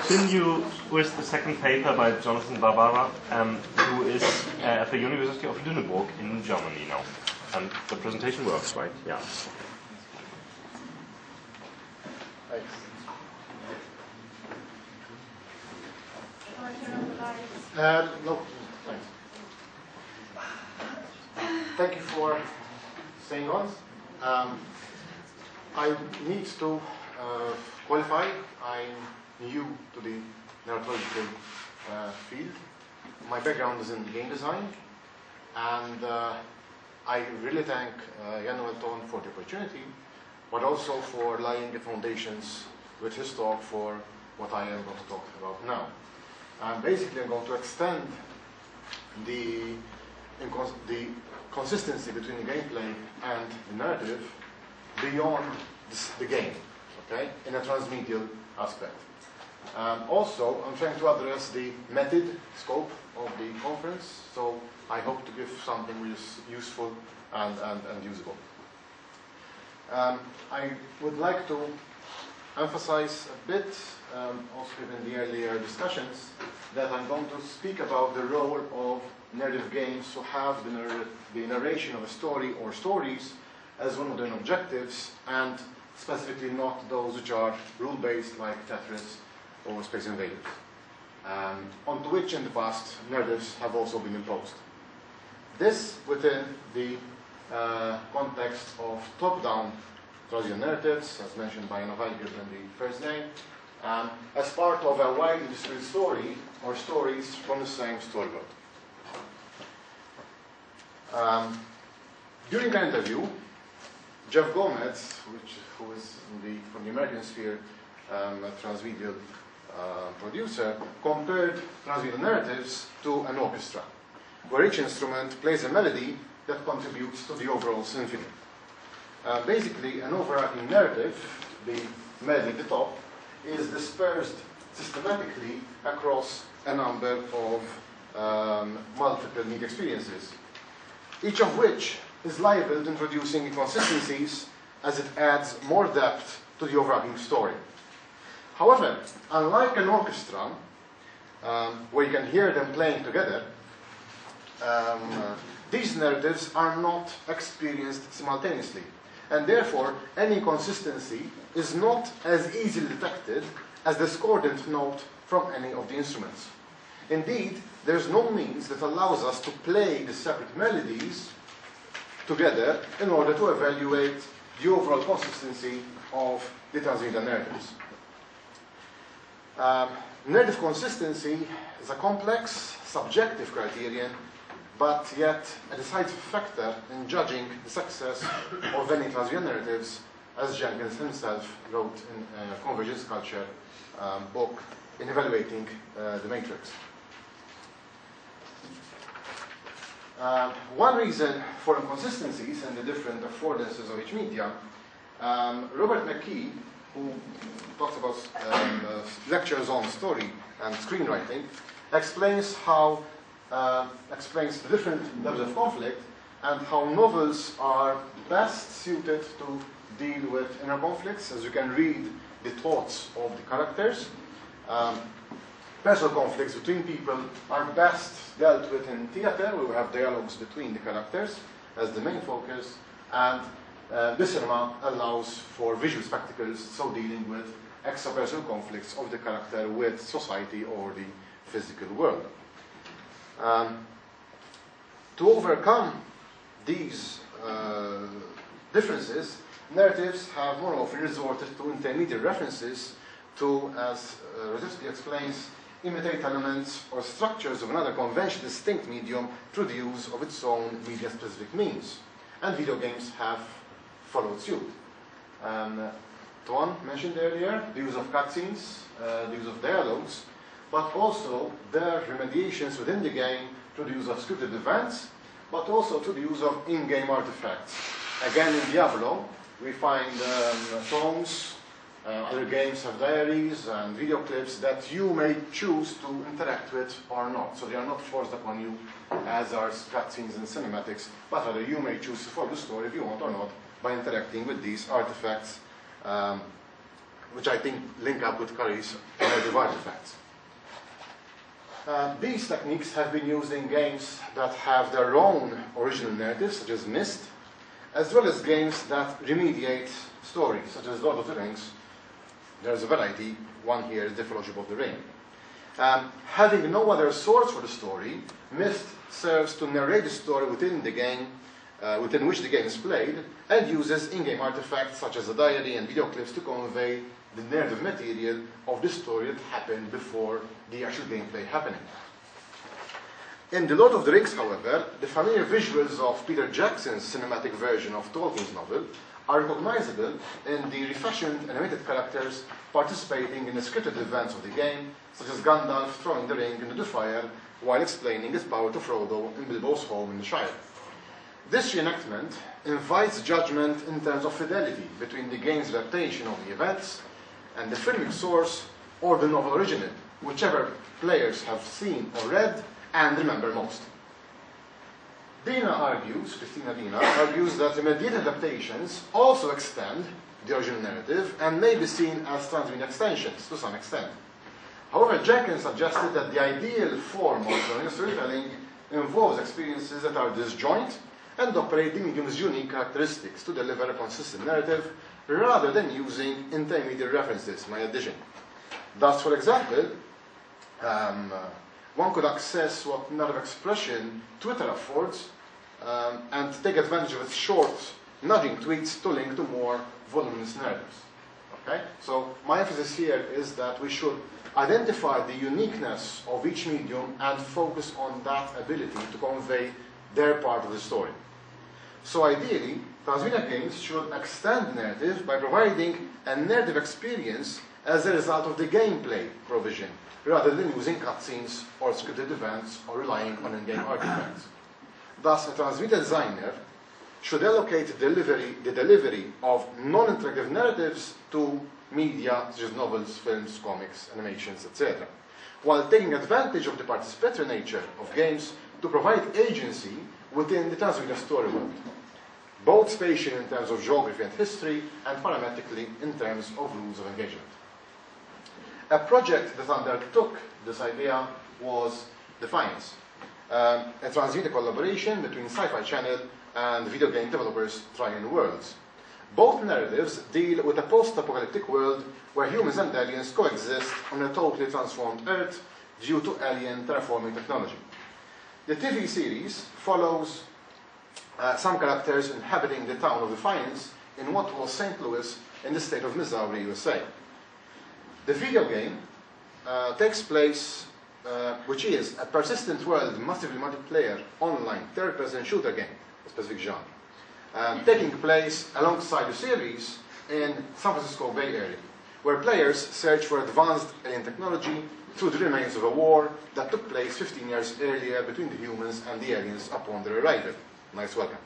continue with the second paper by Jonathan Barbara, who is at the University of Lüneburg in Germany now. And the presentation works, right? Yeah. Thanks. No, thanks. Thank you for staying on. I need to qualify. I'm new to the narratological field. My background is in game design, and I really thank Jan-Noel Thon for the opportunity, but also for laying the foundations with his talk for what I am going to talk about now. Basically, I'm going to extend the consistency between the gameplay and the narrative beyond the game, okay, in a transmedial aspect. Also, I'm trying to address the method scope of the conference, so I hope to give something which is useful and usable. I would like to emphasize a bit, also given the earlier discussions, that I'm going to speak about the role of narrative games to have the narration of a story or stories as one of their objectives, and specifically not those which are rule-based like Tetris or Space Invaders, onto which in the past narratives have also been imposed. This within the context of top-down Transmedial narratives, as mentioned by Jan-Noel in the first name, as part of a widely distributed story or stories from the same storyboard. During the interview, Jeff Gomez, who is from the American sphere, a transmedial producer, compared transmedial narratives to an orchestra, where each instrument plays a melody that contributes to the overall symphony. Basically, an overarching narrative, the melody at the top, is dispersed systematically across a number of multiple media experiences, each of which is liable to introducing inconsistencies as it adds more depth to the overarching story. However, unlike an orchestra, where you can hear them playing together, these narratives are not experienced simultaneously, and therefore any inconsistency is not as easily detected as the discordant note from any of the instruments. Indeed, there's no means that allows us to play the separate melodies together in order to evaluate the overall consistency of the transmedial narratives. Narrative consistency is a complex, subjective criterion, but yet a decisive factor in judging the success of any transmedial narratives, as Jenkins himself wrote in Convergence Culture book in evaluating the Matrix. One reason for inconsistencies in the different affordances of each media, Robert McKee, who talks about lectures on story and screenwriting, explains the different levels of conflict and how novels are best suited to deal with inner conflicts, as you can read the thoughts of the characters. Personal conflicts between people are best dealt with in theater, where we have dialogues between the characters as the main focus, and the cinema allows for visual spectacles, so dealing with extrapersonal conflicts of the character with society or the physical world. To overcome these differences, narratives have more often resorted to intermediate references to, as Rositsky explains, imitate elements or structures of another conventional distinct medium through the use of its own media-specific means. And video games have followed suit. Thon mentioned earlier the use of cutscenes, the use of dialogues, but also their remediations within the game through the use of scripted events, but also through the use of in-game artifacts. Again, in Diablo, we find songs, other games have diaries and video clips that you may choose to interact with or not. So they are not forced upon you as are cutscenes and cinematics, but rather you may choose to follow the story if you want or not by interacting with these artifacts which I think link up with Curry's narrative artifacts. These techniques have been used in games that have their own original narratives, such as Myst, as well as games that remediate stories, such as Lord of the Rings. There's a variety. One here is The Fellowship of the Ring. Having no other source for the story, Myst serves to narrate the story within the game, within which the game is played, and uses in-game artifacts such as a diary and video clips to convey the narrative material of the story that happened before the actual gameplay happening. In The Lord of the Rings, however, the familiar visuals of Peter Jackson's cinematic version of Tolkien's novel are recognizable in the refashioned animated characters participating in the scripted events of the game, such as Gandalf throwing the ring into the fire while explaining his power to Frodo in Bilbo's home in the Shire. This reenactment invites judgment in terms of fidelity between the game's adaptation of the events and the filmic source or the novel original, whichever players have seen or read and remember most. Christina Dina argues that immediate adaptations also extend the original narrative and may be seen as transmedia extensions to some extent. However, Jenkins suggested that the ideal form of storytelling involves experiences that are disjoint and operate the medium's unique characteristics to deliver a consistent narrative rather than using intermediate references, my addition. Thus, for example, one could access what narrative expression Twitter affords and take advantage of its short, nudging tweets to link to more voluminous narratives. Okay? So my emphasis here is that we should identify the uniqueness of each medium and focus on that ability to convey their part of the story. So ideally, transmedia games should extend the narrative by providing a narrative experience as a result of the gameplay provision, rather than using cutscenes or scripted events or relying on in-game artifacts. Thus, a transmedia designer should allocate the delivery of non-interactive narratives to media such as novels, films, comics, animations, etc., while taking advantage of the participatory nature of games to provide agency within the transmedia story world, both spatially in terms of geography and history, and parametrically in terms of rules of engagement. A project that undertook this idea was Defiance, a transmedia collaboration between Sci-Fi Channel and video game developers Triune Worlds. Both narratives deal with a post-apocalyptic world where humans and aliens coexist on a totally transformed Earth due to alien terraforming technology. The TV series follows some characters inhabiting the town of Defiance in what was St. Louis in the state of Missouri, USA. The video game takes place, which is a persistent world, massively multiplayer, online, third-person shooter game, a specific genre, taking place alongside the series in San Francisco Bay Area, where players search for advanced alien technology through the remains of a war that took place 15 years earlier between the humans and the aliens upon their arrival. Nice welcome.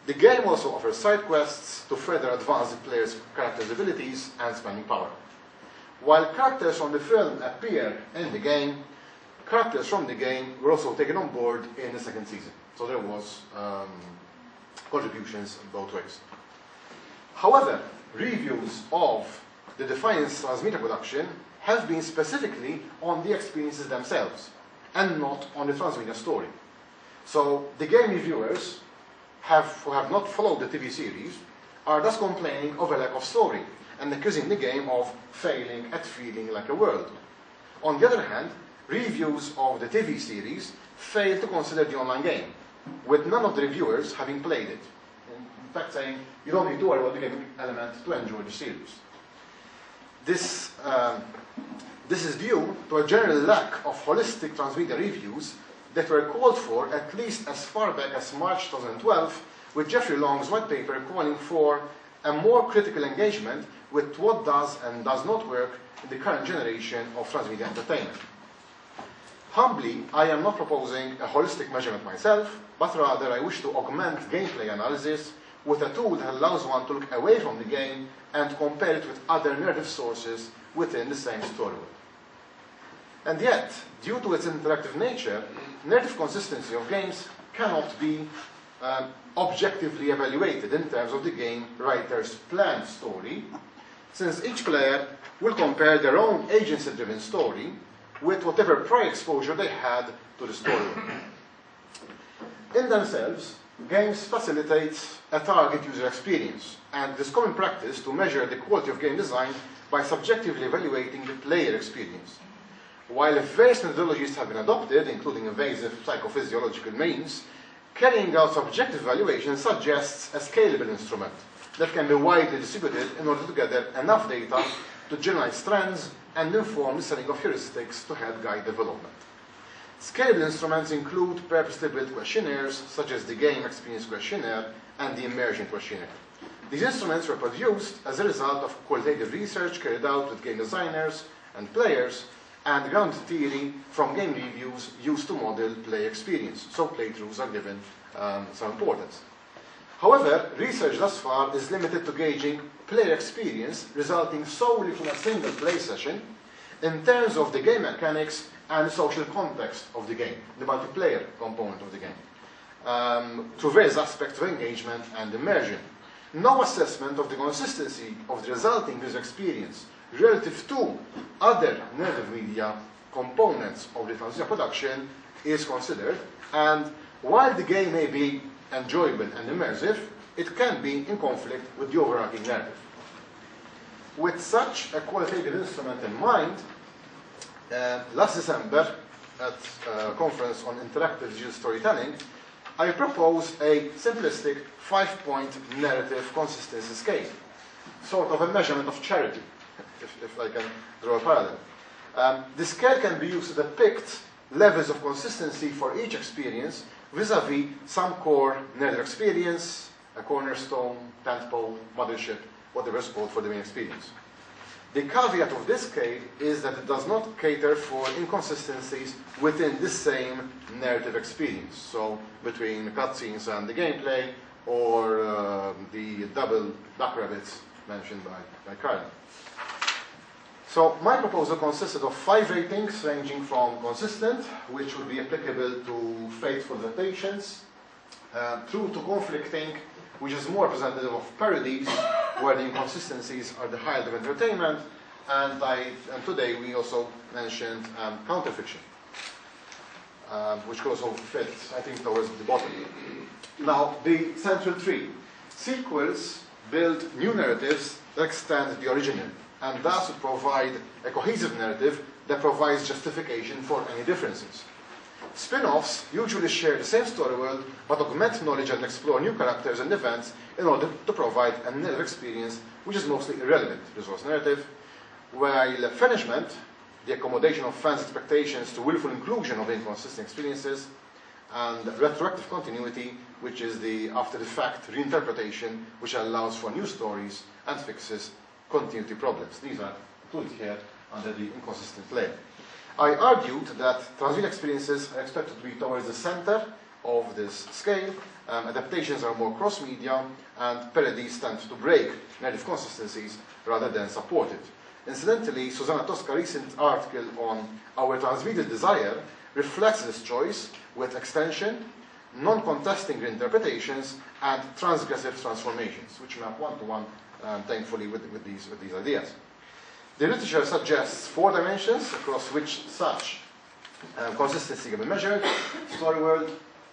The game also offers side quests to further advance the player's character's abilities and spending power. While characters from the film appear in the game, characters from the game were also taken on board in the second season. So there was contributions both ways. However, reviews of the Defiance transmedia production have been specifically on the experiences themselves and not on the transmedia story. So the game reviewers who have not followed the TV series are thus complaining of a lack of story and accusing the game of failing at feeling like a world. On the other hand, reviews of the TV series fail to consider the online game, with none of the reviewers having played it. In fact, saying you don't need to worry about the gaming element to enjoy the series. This is due to a general lack of holistic transmedia reviews that were called for at least as far back as March 2012, with Jeffrey Long's white paper calling for a more critical engagement with what does and does not work in the current generation of transmedia entertainment. Humbly, I am not proposing a holistic measurement myself, but rather I wish to augment gameplay analysis with a tool that allows one to look away from the game and compare it with other narrative sources within the same story world. And yet, due to its interactive nature, narrative consistency of games cannot be objectively evaluated in terms of the game writer's planned story, since each player will compare their own agency-driven story with whatever prior exposure they had to the story. In themselves, games facilitate a target user experience, and it is common practice to measure the quality of game design by subjectively evaluating the player experience. While various methodologies have been adopted, including invasive psychophysiological means, carrying out subjective evaluation suggests a scalable instrument that can be widely distributed in order to gather enough data to generalize trends and inform the setting of heuristics to help guide development. Scalable instruments include purposely built questionnaires, such as the Game Experience Questionnaire and the Immersion Questionnaire. These instruments were produced as a result of qualitative research carried out with game designers and players, and grounded theory from game reviews used to model play experience, so playthroughs are given some importance. However, research thus far is limited to gauging player experience resulting solely from a single play session in terms of the game mechanics and the social context of the game, the multiplayer component of the game, through various aspects of engagement and immersion. No assessment of the consistency of the resulting user experience relative to other narrative media components of the transmedia production is considered, and while the game may be enjoyable and immersive, it can be in conflict with the overarching narrative. With such a qualitative instrument in mind, last December at a conference on interactive digital storytelling, I proposed a simplistic 5-point narrative consistency scale, sort of a measurement of charity, if I can draw a parallel. The scale can be used to depict levels of consistency for each experience vis-a-vis some core narrative experience, a cornerstone, tentpole, mothership, whatever is called for the main experience. The caveat of this scale is that it does not cater for inconsistencies within the same narrative experience, so between cutscenes and the gameplay, or the double duck rabbits mentioned by Karen. So my proposal consisted of 5 ratings ranging from consistent, which would be applicable to faithful adaptations, through to conflicting, which is more representative of parodies, where the inconsistencies are the highlight of entertainment, and today we also mentioned counterfiction, which could also fit, I think, towards the bottom. Now, the central tree. Sequels build new narratives that extend the original, and thus would provide a cohesive narrative that provides justification for any differences. Spin-offs usually share the same story world, but augment knowledge and explore new characters and events in order to provide a narrative experience which is mostly irrelevant to the source narrative, while finishment, the accommodation of fans' expectations to willful inclusion of inconsistent experiences, and retroactive continuity, which is the after-the-fact reinterpretation, which allows for new stories and fixes continuity problems. These are included here under the inconsistent layer. I argued that transmedia experiences are expected to be towards the center of this scale. Adaptations are more cross-media, and parodies tend to break narrative consistencies rather than support it. Incidentally, Susanna Tosca's recent article on our transmedial desire reflects this choice with extension, non-contesting reinterpretations, and transgressive transformations, which map one-to-one, thankfully, with these ideas. The literature suggests 4 dimensions across which such consistency can be measured: story world,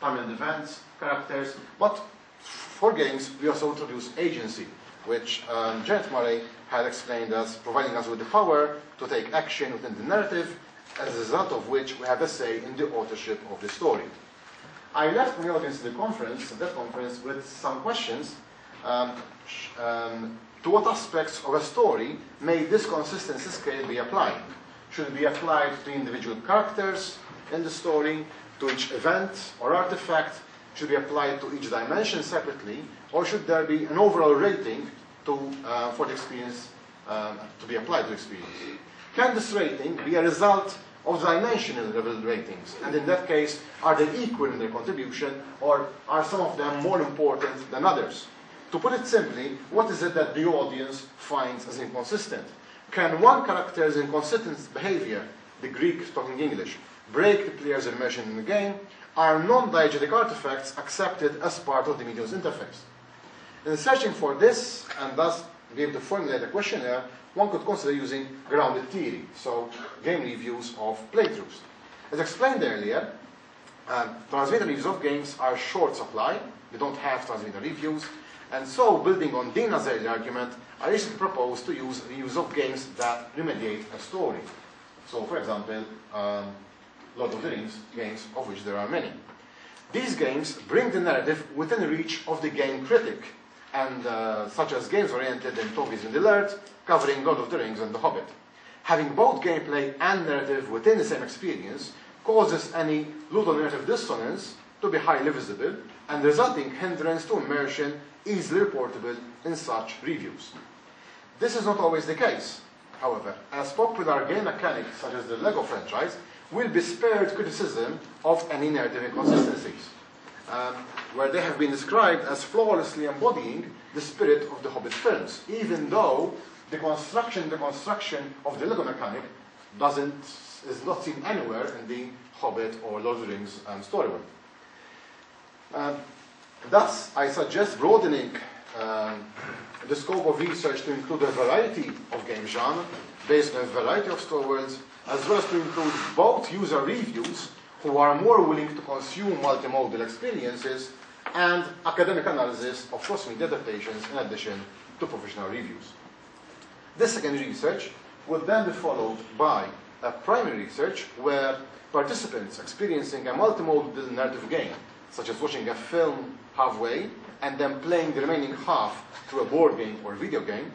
timeline events, characters. But for games, we also introduce agency, which Janet Murray had explained as providing us with the power to take action within the narrative, as a result of which we have a say in the authorship of the story. I left the audience at that conference with some questions. To what aspects of a story may this consistency scale be applied? Should it be applied to individual characters in the story, to each event or artifact? Should it be applied to each dimension separately? Or should there be an overall rating for the experience to be applied to experience? Can this rating be a result of dimensional level ratings? And in that case, are they equal in their contribution, or are some of them more important than others? To put it simply, what is it that the audience finds as inconsistent? Can one character's inconsistent behavior, the Greek talking English, break the player's immersion in the game? Are non-diegetic artifacts accepted as part of the medium's interface? In searching for this, and thus be able to formulate a questionnaire, one could consider using grounded theory, so game reviews of playthroughs. As explained earlier, transmedia reviews of games are short supply. They don't have transmedia reviews. And so, building on Dina's earlier argument, I recently proposed to use reviews of games that remediate a story. So, for example, Lord of the Rings games, of which there are many. These games bring the narrative within reach of the game critic, and such as games oriented in Tolkien's Middle-earth, covering Lord of the Rings and The Hobbit. Having both gameplay and narrative within the same experience causes any ludonarrative dissonance to be highly visible, and the resulting hindrance to immersion easily reportable in such reviews. This is not always the case, however, as popular game mechanics such as the LEGO franchise will be spared criticism of any narrative inconsistencies, where they have been described as flawlessly embodying the spirit of the Hobbit films, even though the construction of the LEGO mechanic is not seen anywhere in the Hobbit or Lord of the Rings story world. Thus, I suggest broadening the scope of research to include a variety of game genres based on a variety of story worlds, as well as to include both user reviews who are more willing to consume multimodal experiences and academic analysis of cross-media adaptations in addition to professional reviews. This secondary research would then be followed by a primary research where participants experiencing a multimodal narrative game, such as watching a film halfway and then playing the remaining half through a board game or video game,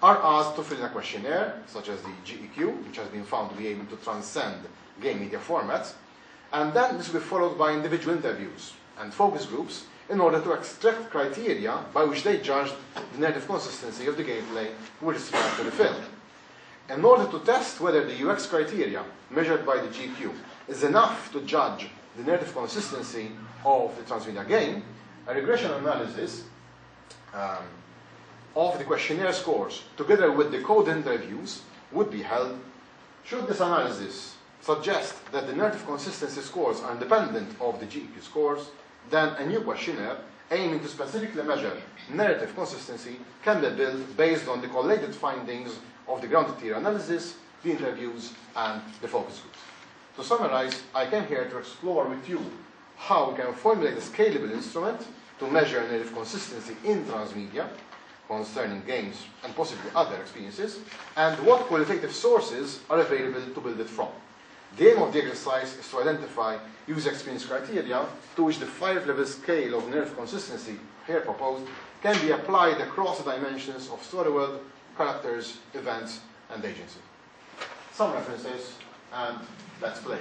are asked to fill in a questionnaire, such as the GEQ, which has been found to be able to transcend game media formats, and then this will be followed by individual interviews and focus groups in order to extract criteria by which they judge the narrative consistency of the gameplay with respect to the film. In order to test whether the UX criteria measured by the GEQ is enough to judge the narrative consistency of the transmedia game, a regression analysis of the questionnaire scores together with the code interviews would be held. Should this analysis suggest that the narrative consistency scores are independent of the GEQ scores, then a new questionnaire aiming to specifically measure narrative consistency can be built based on the collated findings of the grounded theory analysis, the interviews, and the focus groups. To summarize, I came here to explore with you how we can formulate a scalable instrument to measure narrative consistency in transmedia concerning games and possibly other experiences, and what qualitative sources are available to build it from. The aim of the exercise is to identify user experience criteria to which the 5-level scale of narrative consistency here proposed can be applied across the dimensions of story world, characters, events, and agency. Some references, and let's play.